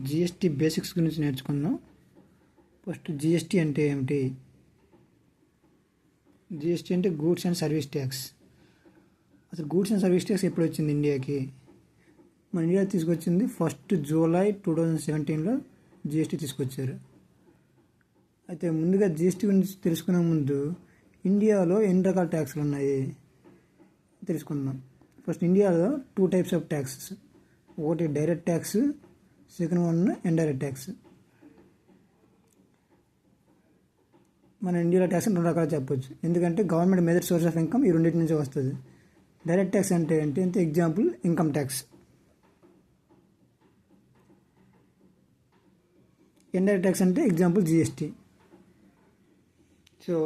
GST basics గురించి నేర్చుకుందాం. First GST అంటే ఏమిటి? జిఎస్టీ అంటే గూడ్స్ అండ్ సర్వీస్ ట్యాక్స్. అసలు గూడ్స్ అండ్ సర్వీస్ ట్యాక్స్ ఎప్పుడు వచ్చింది ఇండియాకి? మన ఇండియా తీసుకొచ్చింది 1 జూలై 2017లో జిఎస్టీ తీసుకొచ్చారు. అయితే ముందుగా జిఎస్టీ గురించి తెలుసుకునే ముందు ఇండియాలో ఎన్ని రకాల ట్యాక్స్లు ఉన్నాయి తెలుసుకుందాం. ఫస్ట్ ఇండియాలో 2 టైప్స్ ఆఫ్ ట్యాక్సెస్. ఒకటి direct tax, second one indirect tax. మన ఇండియాలో ట్యాక్స్ 2 రకాలు చెప్పొచ్చు, ఎందుకంటే government major source of income ఈ రెండింటి నుంచి వస్తుంది. డైరెక్ట్ ట్యాక్స్ అంటే ఏంటి అంటే example income tax. Indirect tax అంటే ఎగ్జాంపుల్ జిఎస్టీ. సో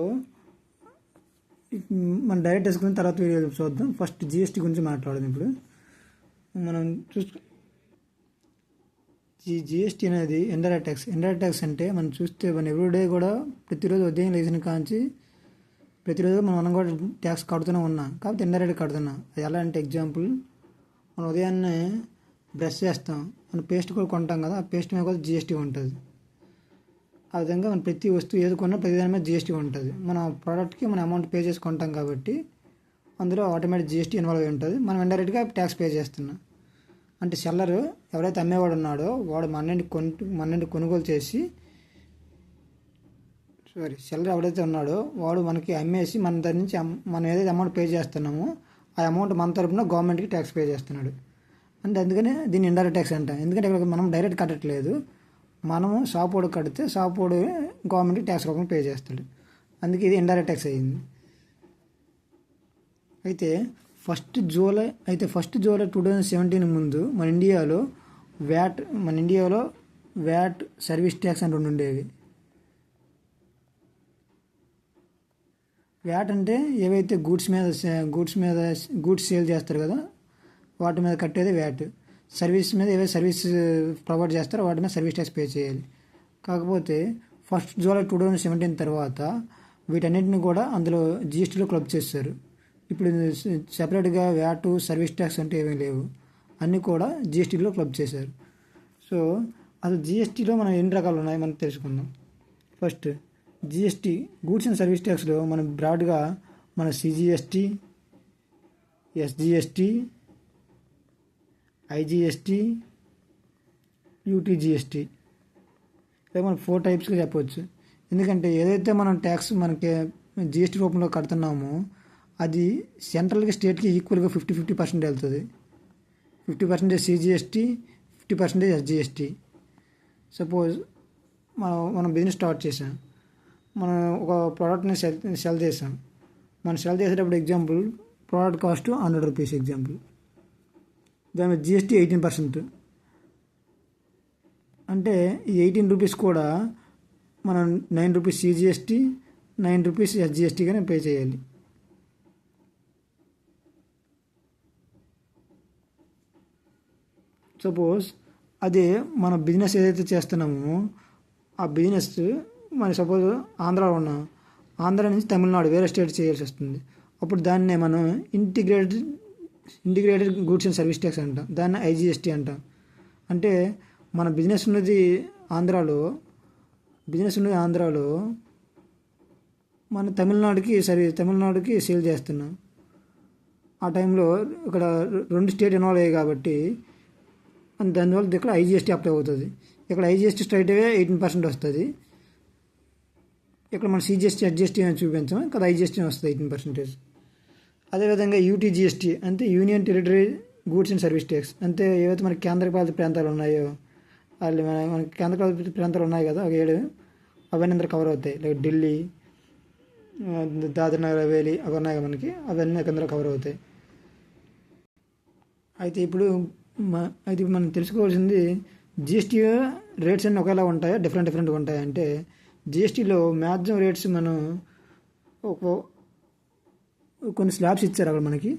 మన డైరెక్ట్ ట్యాక్స్ గురించి తర్వాత వీడియో చూద్దాం. ఫస్ట్ జిఎస్టీ గురించి మాట్లాడదాం. ఇప్పుడు మనం ఈ జిఎస్టీ అనేది ఇండైరెక్ట్ ట్యాక్స్. ఇండైరెక్ట్ ట్యాక్స్ అంటే మనం చూస్తే మన ఎవ్రీడే కూడా ప్రతిరోజు ఉదయం లేచిన కాంచి ప్రతిరోజు మనం కూడా ట్యాక్స్ కడుతూనే ఉన్నాం, కాబట్టి ఇండైరెక్ట్ కడుతున్నాం. అది ఎలా అంటే ఎగ్జాంపుల్, మనం ఉదయాన్నే బ్రష్ చేస్తాం, మనం పేస్ట్ కూడా కొంటాం కదా, ఆ పేస్ట్ మీద కూడా జిఎస్టీ ఉంటుంది. ఆ విధంగా మనం ప్రతి వస్తువు ఏది కొన్నా ప్రతి దాని మీద జిఎస్టీ ఉంటుంది. మన ప్రోడక్ట్కి మనం అమౌంట్ పే చేసి కొంటాం కాబట్టి అందులో ఆటోమేటిక్ జిఎస్టీ ఇన్వాల్వ్ అయి ఉంటుంది. మనం ఇండైరెక్ట్గా ట్యాక్స్ పే చేస్తున్నాం. అంటే సెల్లరు ఎవరైతే అమ్మేవాడు ఉన్నాడో వాడు మన నుండి కొనుగోలు చేసి, సెల్లర్ ఎవరైతే ఉన్నాడో వాడు మనకి అమ్మేసి మన దగ్గర నుంచి మనం ఏదైతే అమౌంట్ పే చేస్తున్నామో ఆ అమౌంట్ మన తరపున గవర్నమెంట్కి ట్యాక్స్ పే చేస్తున్నాడు. అంటే అందుకనే దీన్ని ఇండైరెక్ట్ ట్యాక్స్ అంటాం. ఎందుకంటే ఇక్కడ మనం డైరెక్ట్ కట్టట్లేదు, మనము షాప్ వాడు కడితే షాప్ వాడు గవర్నమెంట్కి ట్యాక్స్ రూపంలో పే చేస్తాడు. అందుకే ఇది ఇండైరెక్ట్ ట్యాక్స్ అయ్యింది. అయితే ఫస్ట్ జూలై 2017 ముందు మన ఇండియాలో వ్యాట్ సర్వీస్ ట్యాక్స్ అని 2 ఉండేవి. వ్యాట్ అంటే ఏవైతే గూడ్స్ సేల్ చేస్తారు కదా వాటి మీద కట్టేది వ్యాట్. సర్వీస్ మీద ఏవైతే సర్వీస్ ప్రొవైడ్ చేస్తారో వాటి మీద సర్వీస్ ట్యాక్స్ పే చేయాలి. కాకపోతే 1 జూలై 2017 తర్వాత వీటన్నిటిని కూడా అందులో జిఎస్టీలో క్లబ్ చేస్తారు. ఇప్పుడు సెపరేట్గా వ్యాట్ సర్వీస్ ట్యాక్స్ అంటే ఏమీ లేవు, అన్నీ కూడా జిఎస్టీలో క్లబ్ చేశారు. సో అసలు జిఎస్టీలో మనం ఎన్ని రకాలు ఉన్నాయి మనం తెలుసుకుందాం. First GST goods and service ట్యాక్స్లో మనం బ్రాడ్గా మన సిజిఎస్టీ, ఎస్జిఎస్టీ, ఐజిఎస్టీ, యూటీజిఎస్టీ ఇలా మనం 4 టైప్స్గా చెప్పవచ్చు. ఎందుకంటే ఏదైతే మనం ట్యాక్స్ మనకి జిఎస్టీ రూపంలో కడుతున్నామో అది సెంట్రల్కి స్టేట్కి ఈక్వల్గా 50% వెళ్తుంది. 50% సిజిఎస్టీ, 50% ఎస్జిఎస్టీ. సపోజ్ మనం బిజినెస్ స్టార్ట్ చేసాం, మనం ఒక ప్రోడక్ట్ని సెల్ చేసాం. మనం సెల్ చేసేటప్పుడు example product cost 100 rupees example, దాని మీద జిఎస్టీ 18%. అంటే ఈ 18 రూపీస్ కూడా మనం 9 రూపీస్ సిజిఎస్టీ, 9 రూపీస్ ఎస్జిఎస్టీగానే పే చేయాలి. సపోజ్ అదే మన బిజినెస్ ఏదైతే చేస్తున్నామో ఆ బిజినెస్ మన సపోజ్ ఆంధ్రాలో ఉన్నాం, ఆంధ్ర నుంచి తమిళనాడు వేరే స్టేట్ చేయాల్సి వస్తుంది. అప్పుడు దాన్నే మనం integrated goods and service tax అంటాం, దాన్ని ఐజిఎస్టీ అంటాం. అంటే మన బిజినెస్ ఉన్నది ఆంధ్రాలో మన తమిళనాడుకి సేల్ చేస్తున్నాం. ఆ టైంలో ఇక్కడ 2 స్టేట్ ఇన్వాల్వ్ అయ్యాయి కాబట్టి దానివల్ల ఇక్కడ ఐజిఎస్టీ అప్లై అవుతుంది. ఇక్కడ ఐజిఎస్టీ స్ట్రైట్ అవే 18% వస్తుంది. ఇక్కడ మన సిజిఎస్టీ ఎస్జిఎస్టీ అని చూపించాం కదా, ఐజిఎస్టీ వస్తుంది 18%. అదేవిధంగా యూటీజిఎస్టీ అంటే union territory goods and service tax. అంటే ఏవైతే మనకి కేంద్రపాలిత ప్రాంతాలు ఉన్నాయో మనకి కేంద్రపాలిత ప్రాంతాలు ఉన్నాయి కదా 7, అవన్నీ అందరూ కవర్ అవుతాయి. లైక్ ఢిల్లీ, దాద్రా నగర్ హవేలీ అవి ఉన్నాయి కదా మనకి, అవన్నీ అందరూ కవర్ అవుతాయి. అయితే ఇప్పుడు మనం తెలుసుకోవాల్సింది జిఎస్టీ రేట్స్ అన్నీ ఒకేలా ఉంటాయా డిఫరెంట్గా ఉంటాయా అంటే జిఎస్టీలో మ్యాక్సిమం రేట్స్ మనం కొన్ని స్లాబ్స్ ఇచ్చారు. అక్కడ మనకి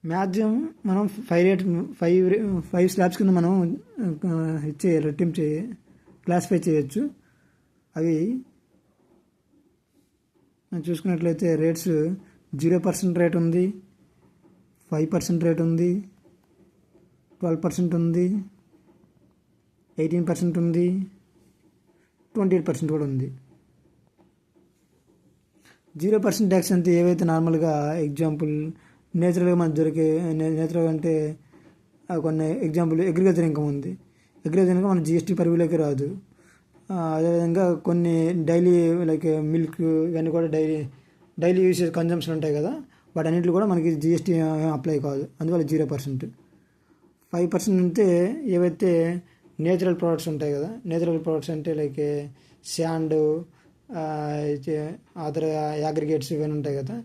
మ్యాక్సిమం మనం 5 స్లాబ్స్ కింద మనం క్లాసిఫై చేయొచ్చు. అవి మనం చూసుకున్నట్లయితే రేట్స్ 0% రేట్ ఉంది, 5% రేట్ ఉంది, 12% ఉంది, 18% ఉంది, 28% కూడా ఉంది. 0% ట్యాక్స్ అంటే ఏవైతే నార్మల్గా ఎగ్జాంపుల్ నేచురల్గా మనకు దొరికే నేచురల్ అంటే కొన్ని ఎగ్జాంపుల్ అగ్రికల్చర్ ఇన్కమ్ ఉంది. అగ్రికల్చర్ ఇన్కమ్ మన జిఎస్టీ పరిధిలోకి రాదు. అదేవిధంగా కొన్ని డైలీ లైక్ మిల్క్ ఇవన్నీ కూడా డైలీ యూసేజ్ కన్జంప్షన్ ఉంటాయి కదా, వాటన్నింటిలో కూడా మనకి జిఎస్టీ అప్లై కాదు. అందువల్ల 0%. 5% అంటే ఏవైతే నేచురల్ ప్రోడక్ట్స్ ఉంటాయి కదా, నేచురల్ ప్రోడక్ట్స్ అంటే లైక్ శాండ్, అదర్ అగ్రిగేట్స్ ఇవన్నీ ఉంటాయి కదా,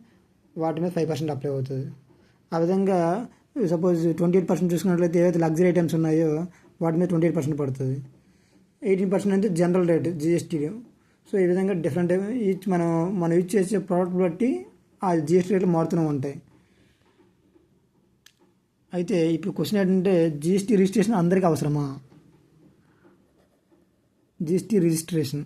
వాటి మీద 5% అప్లై అవుతుంది. ఆ విధంగా సపోజ్ 28% చూసుకున్నట్లయితే ఏవైతే లగ్జరీ ఐటమ్స్ ఉన్నాయో వాటి మీద 28% పడుతుంది. 18% అంటే జనరల్ రేట్ జిఎస్టీ. సో ఈ విధంగా డిఫరెంట్ మనం యూజ్ చేసే ప్రోడక్ట్ బట్టి ఆ జిఎస్టీ రేట్లు మారుతూనే ఉంటాయి. అయితే ఇప్పుడు క్వశ్చన్ ఏంటంటే జిఎస్టీ రిజిస్ట్రేషన్ అందరికీ అవసరమా? జిఎస్టీ రిజిస్ట్రేషన్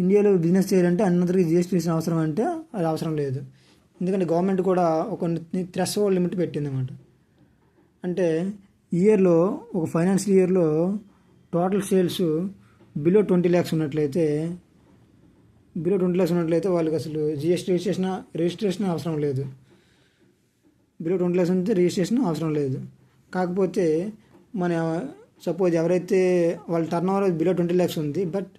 ఇండియాలో బిజినెస్ చేయాలంటే అందరికీ జిఎస్టీ రిజిస్ట్రేషన్ అవసరం అంటే అది అవసరం లేదు. ఎందుకంటే గవర్నమెంట్ కూడా ఒక థ్రెషోల్డ్ లిమిట్ పెట్టిందన్నమాట. అంటే ఇయర్లో ఒక ఫైనాన్షియల్ ఇయర్లో టోటల్ సేల్స్ బిలో 20 lakhs ఉన్నట్లయితే వాళ్ళకి అసలు జిఎస్టీ రిజిస్ట్రేషన్ అవసరం లేదు. బిలో 20 lakhs ఉంటే రిజిస్ట్రేషన్ అవసరం లేదు. కాకపోతే మన సపోజ్ ఎవరైతే వాళ్ళ టర్న్ ఓవర్ బిలో 20 lakhs ఉంది, బట్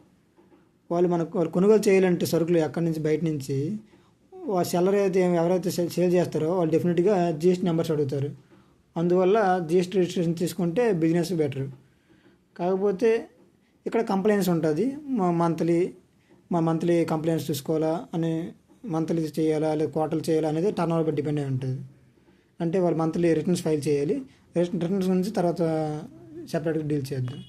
వాళ్ళు కొనుగోలు చేయాలంటే సరుకులు ఎక్కడి నుంచి బయట నుంచి వాళ్ళ సెల్లర్ అయితే ఎవరైతే సేల్ చేస్తారో వాళ్ళు డెఫినెట్గా జిఎస్టీ నెంబర్స్ అడుగుతారు. అందువల్ల జిఎస్టీ రిజిస్ట్రేషన్ తీసుకుంటే బిజినెస్ బెటర్. కాకపోతే ఇక్కడ కంప్లైంట్స్ ఉంటుంది. మంత్లీ కంప్లైంట్స్ చూసుకోవాలా అని, మంత్లీ చేయాలా లేదా క్వార్టర్ చేయాలా అనేది టర్న్ ఓవర్ డిపెండ్ అయి ఉంటుంది. అంటే వాళ్ళు మంత్లీ రిటర్న్స్ ఫైల్ చేయాలి. రిటర్న్స్ గురించి తర్వాత సెపరేట్గా డీల్ చేద్దాం.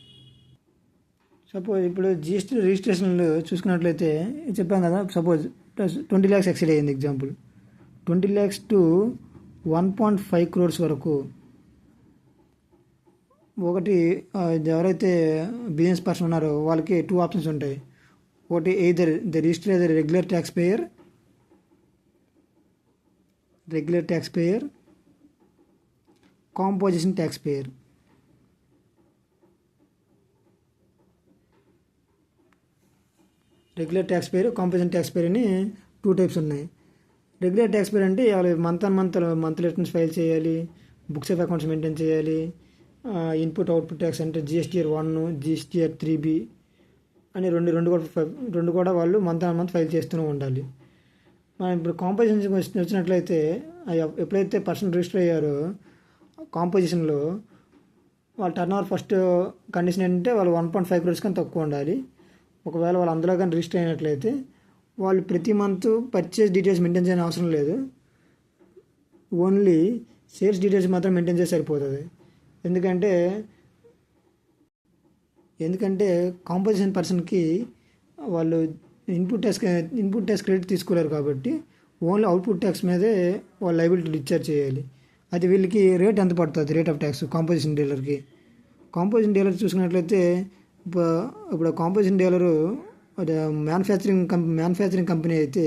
సపోజ్ ఇప్పుడు జిఎస్టీ రిజిస్ట్రేషన్లు చూసుకున్నట్లయితే చెప్పాం కదా, సపోజ్ 20 lakhs ఎక్సీడ్ అయ్యింది ఎగ్జాంపుల్. 20 lakhs to 1.5 crores వరకు ఒకటి ఎవరైతే బిజినెస్ పర్సన్ ఉన్నారో వాళ్ళకి 2 ఆప్షన్స్ ఉంటాయి. ఒకటి either the register as regular tax payer, composition tax payer. Regular tax payer, composition tax payer అని 2 types ఉన్నాయి. రెగ్యులర్ ట్యాక్స్ పేయర్ అంటే వాళ్ళు మంత్ రిటర్న్స్ ఫైల్ చేయాలి, బుక్స్ ఆఫ్ అకౌంట్స్ మెయింటైన్ చేయాలి. ఇన్పుట్ అవుట్పుట్ ట్యాక్స్ అంటే GSTR 1, GSTR 3B అని రెండు కూడా వాళ్ళు మంత్ ఫైల్ చేస్తూనే ఉండాలి. మనం ఇప్పుడు కాంపోజిషన్ వచ్చినట్లయితే ఎప్పుడైతే పర్సన్ రిజిస్టర్ అయ్యారో కాంపోజిషన్లో వాళ్ళ టర్న్ ఓవర్ ఫస్ట్ కండిషన్ ఏంటంటే వాళ్ళు 1.5 crores కన్నా తక్కువ ఉండాలి. ఒకవేళ వాళ్ళు అందులో కానీ రిజిస్టర్ అయినట్లయితే వాళ్ళు ప్రతి మంత్ పర్చేస్ డీటెయిల్స్ మెయింటైన్ చేయని అవసరం లేదు. ఓన్లీ సేల్స్ డీటెయిల్స్ మాత్రం మెయింటైన్ చేసి సరిపోతుంది. ఎందుకంటే కాంపోజిషన్ పర్సన్కి వాళ్ళు ఇన్పుట్ ట్యాక్స్ క్రెడిట్ తీసుకోలేరు కాబట్టి ఓన్లీ అవుట్పుట్ ట్యాక్స్ మీదే వాళ్ళు లైబిలిటీ డిశ్చార్జ్ చేయాలి. అది వీళ్ళకి రేట్ ఎంత పడుతుంది, rate of tax composition dealer చూసుకున్నట్లయితే ఇప్పుడు కాంపోజిషన్ డీలరు మ్యానుఫ్యాక్చరింగ్ కంపెనీ అయితే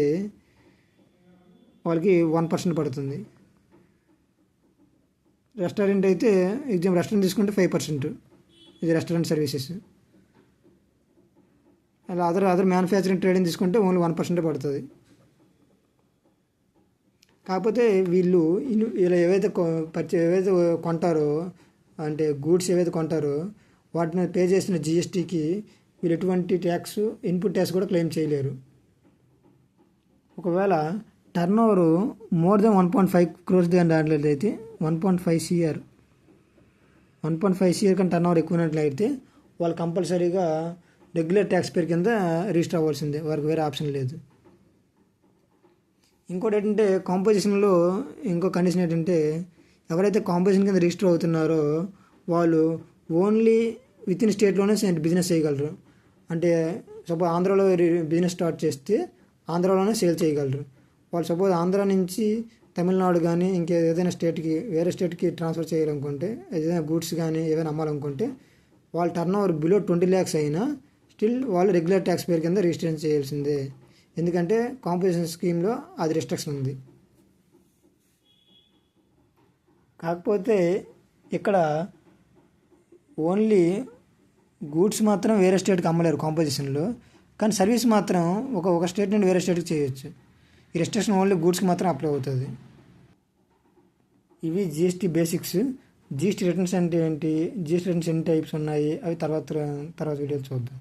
వాళ్ళకి 1% పడుతుంది. రెస్టారెంట్ అయితే రెస్టారెంట్ తీసుకుంటే 5%. ఇది రెస్టారెంట్ సర్వీసెస్. అలా అదర్ మ్యానుఫ్యాక్చరింగ్ ట్రేడింగ్ తీసుకుంటే ఓన్లీ 1% పడుతుంది. కాకపోతే వీళ్ళు ఇలా ఏవైతే కొంటారో అంటే గూడ్స్ ఏవైతే కొంటారో వాటి మీద పే చేసిన జిఎస్టీకి వీళ్ళు ఎటువంటి ట్యాక్స్, ఇన్పుట్ ట్యాక్స్ కూడా క్లెయిమ్ చేయలేరు. ఒకవేళ turn over more than 1.5 crores దాంట్లయితే 1.5 CR కానీ టర్న్ ఓవర్ ఎక్కువ ఉన్నట్లయితే వాళ్ళు కంపల్సరీగా రెగ్యులర్ ట్యాక్స్ పేరు కింద రిజిస్టర్ అవ్వాల్సిందే, వారికి వేరే ఆప్షన్ లేదు. ఇంకోటి ఏంటంటే కాంపోజిషన్లో ఇంకో కండిషన్ ఏంటంటే ఎవరైతే కాంపోజిషన్ కింద రిజిస్టర్ అవుతున్నారో వాళ్ళు ఓన్లీ విత్ ఇన్ స్టేట్లోనే బిజినెస్ చేయగలరు. అంటే సపోజ్ ఆంధ్రాలో బిజినెస్ స్టార్ట్ చేస్తే ఆంధ్రాలోనే సేల్ చేయగలరు. వాళ్ళు సపోజ్ ఆంధ్ర నుంచి తమిళనాడు కానీ ఇంకేదైనా వేరే స్టేట్కి ట్రాన్స్ఫర్ చేయాలనుకుంటే, ఏదైనా గూడ్స్ కానీ ఏదైనా అమ్మాలనుకుంటే వాళ్ళ టర్న్ ఓవర్ బిలో 20 lakhs అయినా స్టిల్ వాళ్ళు రెగ్యులర్ ట్యాక్స్ పేరు కింద రిజిస్ట్రేషన్ చేయాల్సిందే. ఎందుకంటే కాంపోజిషన్ స్కీమ్లో అది రిస్ట్రిక్షన్ ఉంది. కాకపోతే ఇక్కడ ఓన్లీ గూడ్స్ మాత్రం వేరే స్టేట్కి అమ్మలేరు కాంపోజిషన్లో, కానీ సర్వీస్ మాత్రం ఒక స్టేట్ నుండి వేరే స్టేట్కి చేయొచ్చు. ఈ రెస్ట్రిక్షన్ ఓన్లీ గూడ్స్కి మాత్రం అప్లై అవుతుంది. ఇవి జిఎస్టీ బేసిక్స్. జిఎస్టీ రిటర్న్స్ అంటే ఏంటి, జిఎస్టీ రిటర్న్స్ ఎన్ని టైప్స్ ఉన్నాయి, అవి తర్వాత వీడియోలో చూద్దాం.